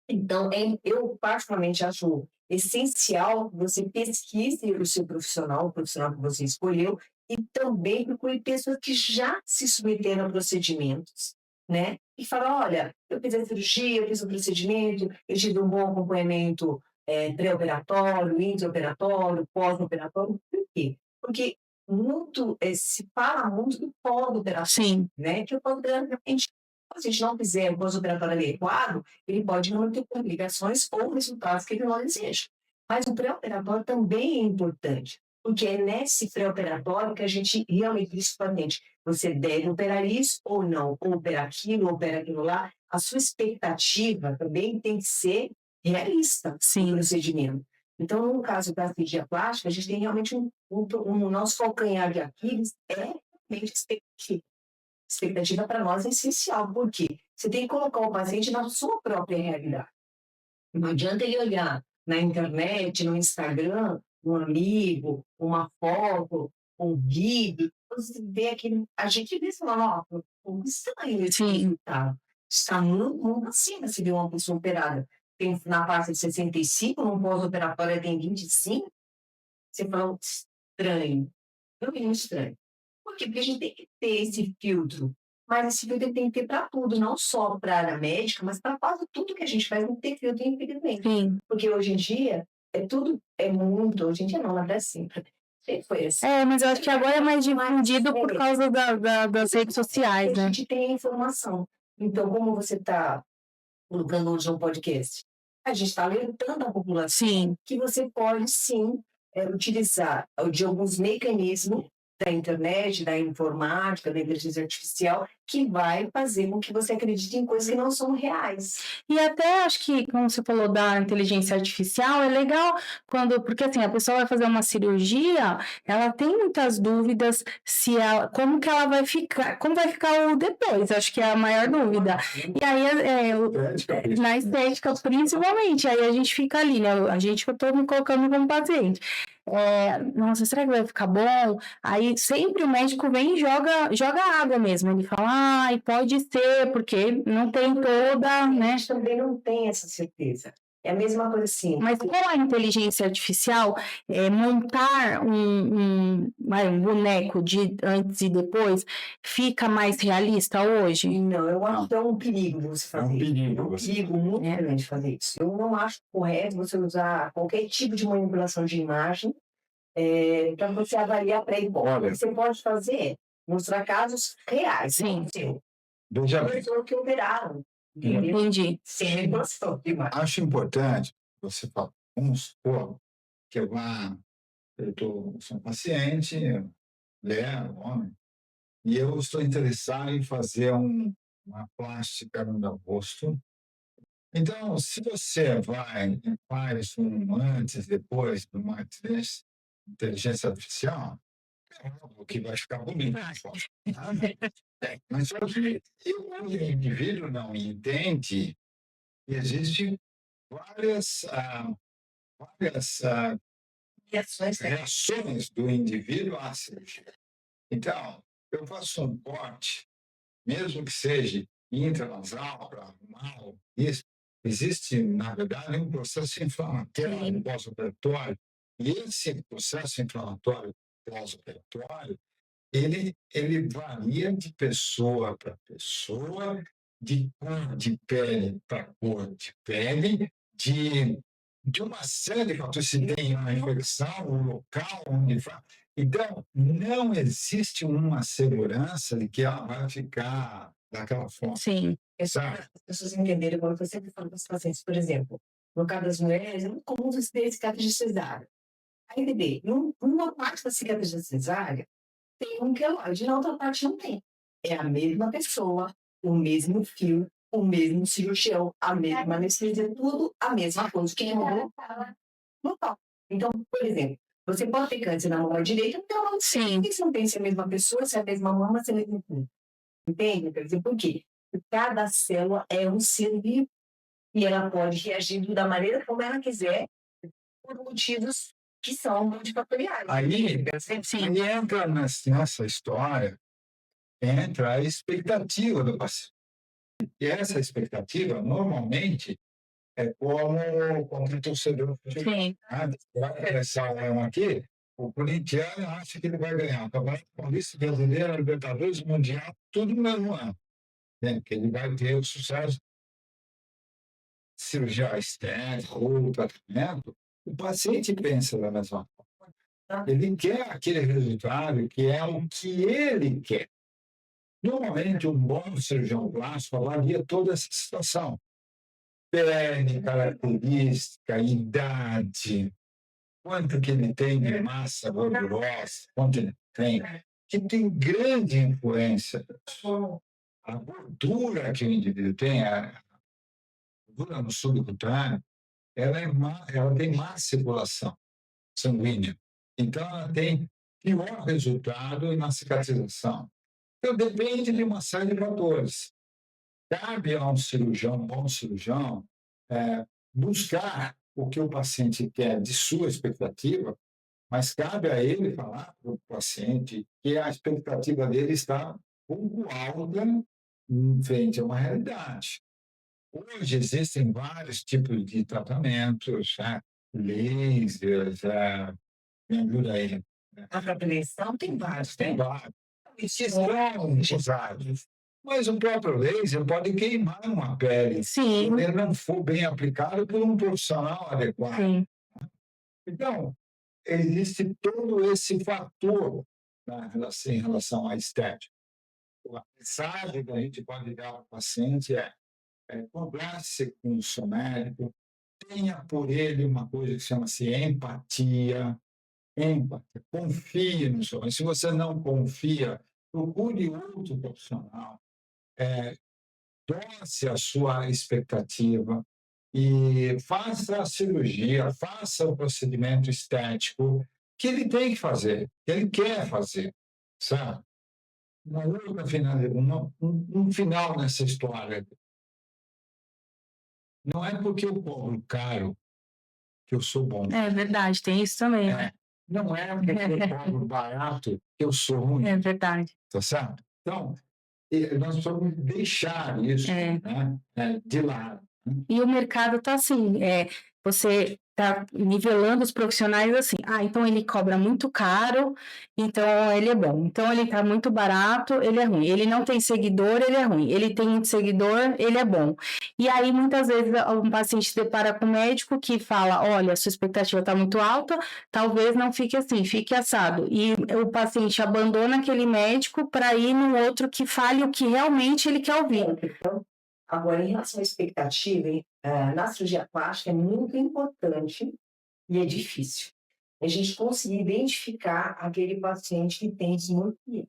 Então, eu particularmente acho essencial que você pesquise o seu profissional, o profissional que você escolheu, e também procure pessoas que já se submeteram a procedimentos, né? E fala, olha, eu fiz a cirurgia, eu fiz o procedimento, eu tive um bom acompanhamento pré-operatório, intraoperatório, pós-operatório. Por quê? Porque se fala muito do pós-operatório, Sim, né? Que o pós-operatório, se a gente não fizer o pós-operatório adequado, ele pode não ter complicações ou resultados que ele não deseja. Mas o pré-operatório também é importante, porque é nesse pré-operatório que a gente realmente diz para o paciente, você deve operar isso ou não, ou opera aquilo lá. A sua expectativa também tem que ser realista sim. no procedimento. Então, no caso da cirurgia plástica, a gente tem realmente um nosso calcanhar de Aquiles é realmente a expectativa. Expectativa para nós é essencial, porque você tem que colocar o paciente na sua própria realidade. Não adianta ele olhar na internet, no Instagram, um amigo, uma foto, um vídeo, você vê aquele. A gente vê e fala, ó, como estranho esse resultado. Está muito acima se vê uma pessoa operada. Tem na faixa de 65, num pós-operatório tem 25, você fala, estranho. Muito estranho. Por quê? Porque a gente tem que ter esse filtro. Mas esse filtro tem que ter para tudo, não só para a área médica, mas para quase tudo que a gente faz, não tem filtro, infelizmente. Sim. Porque hoje em dia, hoje em dia não, mas é sempre. Sempre foi assim. Mas eu acho que agora é mais difundido por causa das redes sociais, né? A gente tem a informação. Então, como você está colocando hoje um podcast, a gente está alertando a população Sim, que você pode, sim, utilizar de alguns mecanismos da internet, da informática, da inteligência artificial, que vai fazer com que você acredite em coisas que não são reais. E até acho que, como você falou da inteligência artificial, é legal porque assim, a pessoa vai fazer uma cirurgia, ela tem muitas dúvidas como que ela vai ficar, como vai ficar o depois, acho que é a maior dúvida. E aí, na estética, principalmente, aí a gente fica ali, né? A gente, eu tô me colocando como paciente. Nossa, será que vai ficar bom? Aí sempre o médico vem e joga água mesmo. Ele fala, pode ser, porque não tem toda, né? A gente também não tem essa certeza. É a mesma coisa assim. Mas com a inteligência artificial, montar um boneco de antes e depois fica mais realista hoje? Não, eu acho que é um perigo você fazer. É um perigo. É um perigo muito grande fazer isso. Eu não acho correto você usar qualquer tipo de manipulação de imagem para você avaliar pré e pós. O que você pode fazer? Mostrar casos reais. Sim. Veja bem. Pessoas que operaram. Entendi. Sem manipulação de imagem. Acho importante você falar, vamos supor que eu sou um paciente, mulher, homem, e eu estou interessado em fazer uma plástica no meu rosto. Então, se você vai e faz um antes e depois de uma inteligência artificial, é óbvio que vai ficar bonito. Mas só que o indivíduo não entende que existem várias reações do indivíduo à cirurgia. Então, eu faço um corte, mesmo que seja intranasal, para arrumar isso, existe, na verdade, um processo inflamatório pós-operatório. E esse processo inflamatório pós-operatório, ele varia de pessoa para pessoa, de cor de pele para cor de pele, de uma série de fatores, se tem uma infecção, o local onde faz. Então, não existe uma segurança de que ela vai ficar daquela forma. Sim. As pessoas entenderem quando você sempre fala para os pacientes, por exemplo, no caso das mulheres, é muito comum você ter cicatriz de cesárea. Aí, bebê, numa parte da cicatriz de cesárea, tem um queloide, na outra parte não tem. É a mesma pessoa, o mesmo fio, o mesmo cirurgião, a mesma anestesia, tudo a mesma coisa. Quem mudou? Não tá. Então, por exemplo, você pode ter câncer na mama direita, então você não tem se é a mesma pessoa, se é a mesma mama, se é a mesma coisa. Entende? Quer dizer, por quê? Porque cada célula é um ser vivo e ela pode reagir da maneira como ela quiser por motivos que são multifatoriais. Aí entra nessa história, entra a expectativa do paciente. E essa expectativa, normalmente, é como o torcedor. Vai começar um aqui, o corintiano acha que ele vai ganhar o Campeonato Paulista, Brasileiro, Libertadores, Mundial, tudo no mesmo ano. Que ele vai ter o sucesso, cirurgia estética, ou tratamento. O paciente pensa da mesma forma. Ele quer aquele resultado que é o que ele quer. Normalmente, um bom cirurgião plástico avalia toda essa situação. Pele, característica, idade, quanto que ele tem de massa gordurosa, quanto ele tem, que tem grande influência. A gordura que o indivíduo tem, a gordura no subcutâneo, ela tem má circulação sanguínea. Então, ela tem pior resultado na cicatrização. Então, depende de uma série de fatores. Cabe a um bom cirurgião, buscar o que o paciente quer de sua expectativa, mas cabe a ele falar para o paciente que a expectativa dele está um pouco alta em frente a uma realidade. Hoje existem vários tipos de tratamentos, lasers, me ajuda aí. A capilarização tem vários, Tem vários. São usados. Mas o próprio laser pode queimar uma pele se ele não for bem aplicado por um profissional adequado. Sim. Então, existe todo esse fator em relação à estética. A mensagem que a gente pode dar ao paciente converse com o seu médico, tenha por ele uma coisa que chama-se empatia, empática, confie no seu. Se você não confia, procure outro profissional, torce a sua expectativa e faça a cirurgia, faça o procedimento estético que ele tem que fazer, que ele quer fazer, sabe? Uma outra final, um final nessa história. Não é porque eu cobro caro que eu sou bom. É verdade, tem isso também, né? Não é porque eu cobro barato que eu sou ruim, É verdade. tá certo? Então, nós precisamos deixar isso, né, de lado. E o mercado está assim, você está nivelando os profissionais assim, então ele cobra muito caro, então ele é bom. Então ele está muito barato, ele é ruim. Ele não tem seguidor, ele é ruim. Ele tem muito seguidor, ele é bom. E aí muitas vezes um paciente se depara com um médico que fala, olha, sua expectativa está muito alta, talvez não fique assim, fique assado. E o paciente abandona aquele médico para ir no outro que fale o que realmente ele quer ouvir. Agora, em relação à expectativa, na cirurgia plástica é muito importante e é difícil a gente conseguir identificar aquele paciente que tem dismorfia,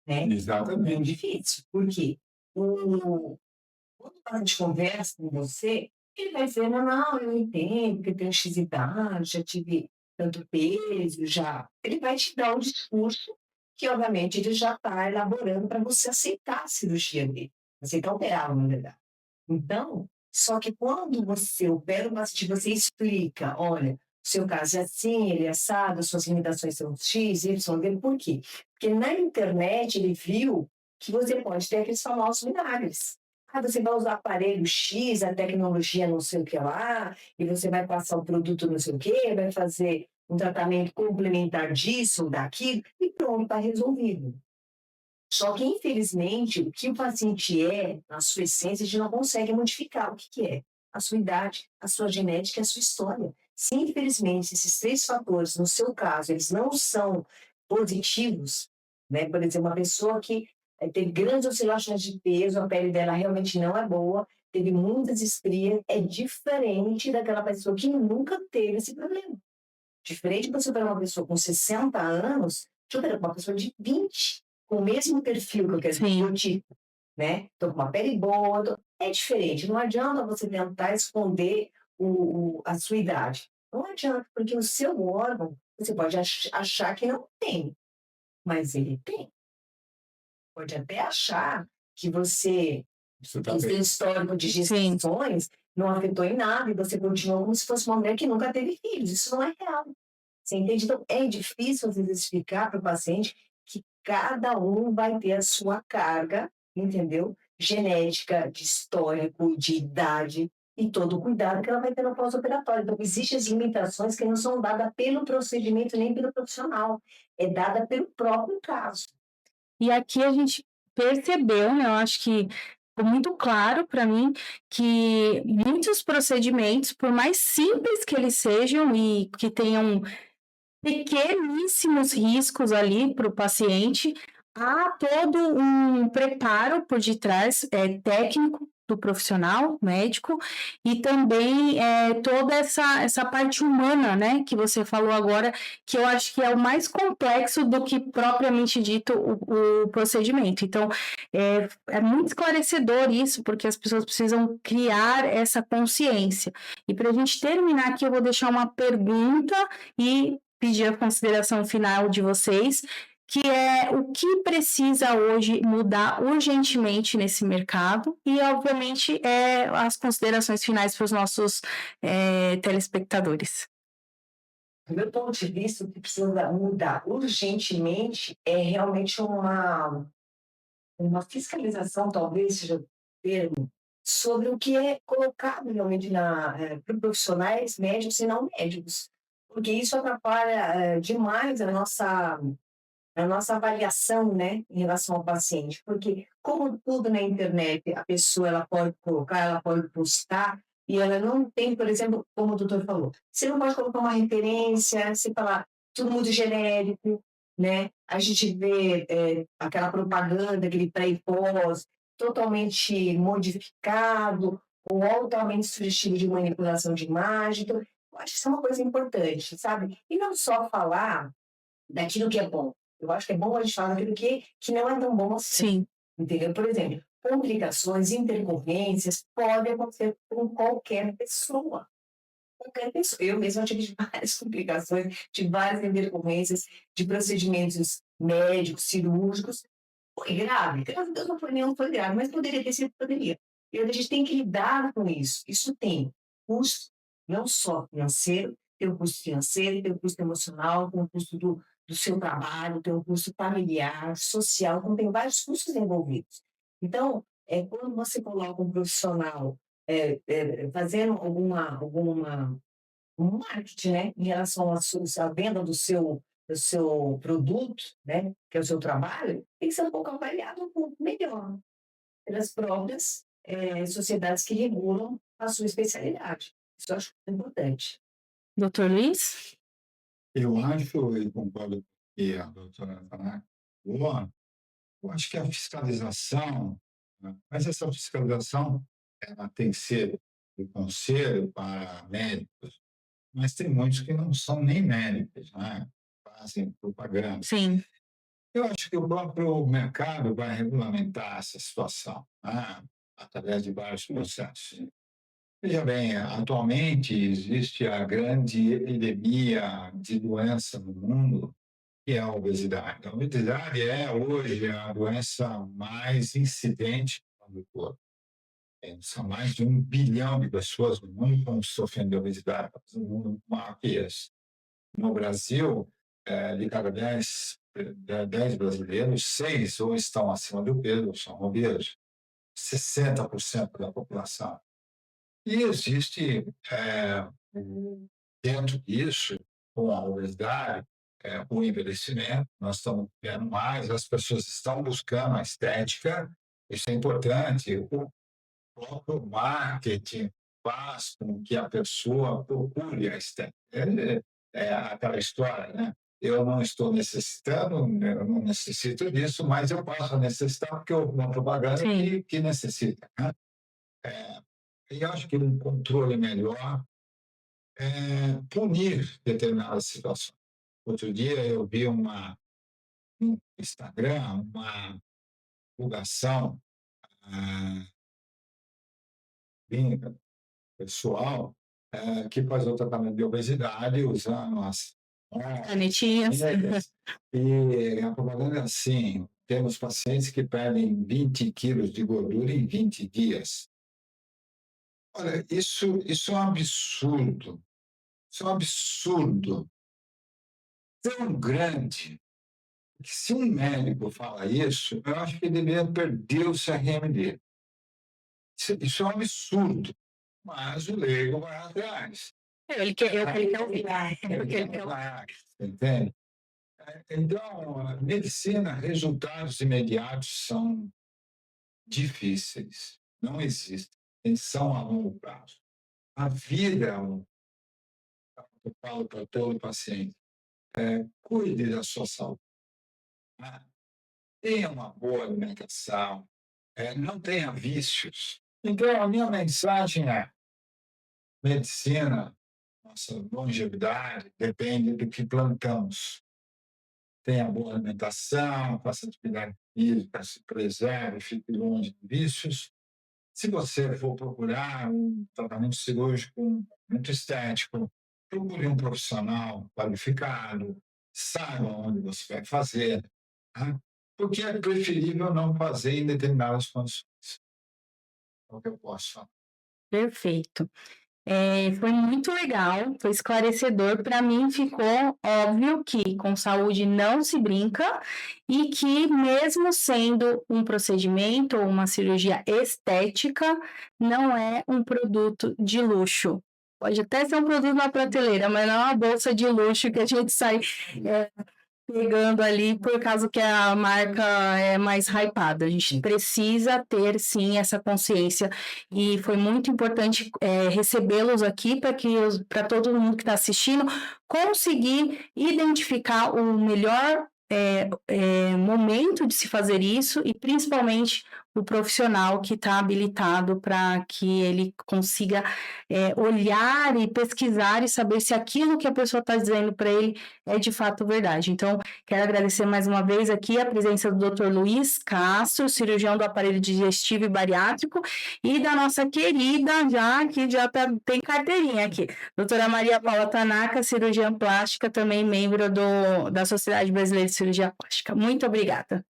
né? É Exatamente. difícil, porque quando a gente conversa com você, ele vai dizer, não, eu entendo, porque eu tenho X idade, já tive tanto peso, já... Ele vai te dar um discurso que, obviamente, ele já está elaborando para você aceitar a cirurgia dele, aceitar operá-lo, na verdade. Então, só que quando você opera o paciente, você explica, olha, o seu caso é assim, ele é assado, suas limitações são X, Y, Z, por quê? Porque na internet ele viu que você pode ter aqueles famosos milagres. Você vai usar aparelho X, a tecnologia não sei o que lá, e você vai passar o produto não sei o que, vai fazer um tratamento complementar disso ou daquilo, e pronto, está resolvido. Só que, infelizmente, o que o paciente é, na sua essência, a gente não consegue modificar. O que é? A sua idade, a sua genética e a sua história. Se, infelizmente, esses 3 fatores, no seu caso, eles não são positivos, né? Por exemplo, uma pessoa que teve grandes oscilações de peso, a pele dela realmente não é boa, teve muitas estrias, é diferente daquela pessoa que nunca teve esse problema. Diferente de você operar uma pessoa com 60 anos, de operar uma pessoa de 20, com o mesmo perfil que eu quero dizer, o tipo, né? Então, com uma pele boa, é diferente. Não adianta você tentar esconder a sua idade. Não adianta, porque o seu órgão, você pode achar que não tem, mas ele tem. Pode até achar que você tem histórico de gestações, não afetou em nada, e você continua como se fosse uma mulher que nunca teve filhos. Isso não é real. Você entende? Então, é difícil, às vezes, explicar para o paciente que cada um vai ter a sua carga, entendeu? Genética, de histórico, de idade, e todo o cuidado que ela vai ter no pós-operatório. Então, existem as limitações que não são dadas pelo procedimento nem pelo profissional, é dada pelo próprio caso. E aqui a gente percebeu, né, eu acho que ficou muito claro para mim que muitos procedimentos, por mais simples que eles sejam e que tenham pequeníssimos riscos ali para o paciente, há todo um preparo por detrás, técnico do profissional médico e também toda essa parte humana, né, que você falou agora, que eu acho que é o mais complexo do que propriamente dito o procedimento. Então, é muito esclarecedor isso, porque as pessoas precisam criar essa consciência. E para a gente terminar aqui, eu vou deixar uma pergunta e pedir a consideração final de vocês, que é o que precisa hoje mudar urgentemente nesse mercado e, obviamente, as considerações finais para os nossos telespectadores. Do meu ponto de vista, o que precisa mudar urgentemente é realmente uma fiscalização, talvez seja o termo, sobre o que é colocado realmente para profissionais médicos e não médicos, porque isso atrapalha demais a nossa avaliação, né, em relação ao paciente, porque como tudo na internet, a pessoa ela pode colocar, ela pode postar, e ela não tem, por exemplo, como o doutor falou, você não pode colocar uma referência, você falar tudo muito genérico, né? A gente vê aquela propaganda, aquele pré e pós, totalmente modificado, ou altamente sugestivo de manipulação de imagem. Então, acho que isso é uma coisa importante, sabe? E não só falar daquilo que é bom. Eu acho que é bom a gente falar daquilo que não é tão bom assim, Sim, entendeu? Por exemplo, complicações, intercorrências podem acontecer com qualquer pessoa. Qualquer pessoa. Eu mesma tive várias complicações, tive várias intercorrências de procedimentos médicos, cirúrgicos. Foi grave, graças a Deus não foi nenhum, foi grave, mas poderia ter sido, poderia. E a gente tem que lidar com isso. Isso tem custo, não só financeiro, tem um custo financeiro, tem um custo emocional, tem um custo do seu trabalho, tem um custo familiar, social, então tem vários custos envolvidos. Então, quando você coloca um profissional fazendo um marketing, né, em relação à venda do seu produto, né, que é o seu trabalho, tem que ser um pouco avaliado um pouco melhor pelas próprias sociedades que regulam a sua especialidade. Isso eu acho importante. doutor Luiz? Eu acho, e concordo com o que a doutora Tanaka falou, eu acho que a fiscalização, né, mas essa fiscalização ela tem que ser do conselho para médicos, mas tem muitos que não são nem médicos, né? Fazem propaganda. Sim, Eu acho que o próprio mercado vai regulamentar essa situação, né? Através de vários processos. Veja bem, atualmente existe a grande epidemia de doença no mundo, que é a obesidade. A obesidade é hoje a doença mais incidente no corpo. São mais de 1 bilhão de pessoas no mundo que estão sofrendo de obesidade, no mundo maior que esse. No Brasil, de cada 10 brasileiros, 6 ou estão acima do peso ou são obesos. 60% da população. E existe, dentro disso, com a obesidade, o envelhecimento, nós estamos vendo mais, as pessoas estão buscando a estética, isso é importante. O próprio marketing faz com que a pessoa procure a estética. É aquela história, né? Eu não estou necessitando, eu não necessito disso, mas eu posso necessitar porque houve uma propaganda sim. que necessita, né? E acho que um controle melhor é punir determinadas situações. Outro dia eu vi no Instagram uma divulgação clínica pessoal que faz o tratamento de obesidade usando as Canetinhas. regras. E a propaganda é assim: temos pacientes que perdem 20 quilos de gordura em 20 dias. Olha, isso é um absurdo. Isso é um absurdo tão grande que se um médico fala isso, eu acho que ele deveria perder o CRM dele. Isso é um absurdo, mas o leigo vai atrás. Ele quer, é o que ele quer ouvir. É o que ele quer ouvir. Entende? Então, a medicina, resultados imediatos são difíceis, não existem, eles são a longo prazo. A vida, eu falo para todo paciente, cuide da sua saúde. Né? Tenha uma boa alimentação, não tenha vícios. Então, a minha mensagem é: medicina, nossa longevidade, depende do que plantamos. Tenha boa alimentação, faça atividade física, se preserve, fique longe de vícios. Se você for procurar um tratamento cirúrgico, um tratamento estético, procure um profissional qualificado, saiba onde você vai fazer, tá? Porque é preferível não fazer em determinadas condições. É o que eu posso falar. Perfeito. Foi muito legal, foi esclarecedor. Para mim ficou óbvio que com saúde não se brinca e que mesmo sendo um procedimento ou uma cirurgia estética, não é um produto de luxo. Pode até ser um produto na prateleira, mas não é uma bolsa de luxo que a gente sai pegando ali por causa que a marca é mais hypada. A gente precisa ter, sim, essa consciência. E foi muito importante recebê-los aqui para todo mundo que está assistindo conseguir identificar o melhor momento de se fazer isso e, principalmente, o profissional que está habilitado para que ele consiga olhar e pesquisar e saber se aquilo que a pessoa está dizendo para ele é de fato verdade. Então, quero agradecer mais uma vez aqui a presença do Dr. Luiz Castro, cirurgião do aparelho digestivo e bariátrico, e da nossa querida, que já tem carteirinha aqui, doutora Maria Paula Tanaka, cirurgiã plástica, também membro da Sociedade Brasileira de Cirurgia Plástica. Muito obrigada.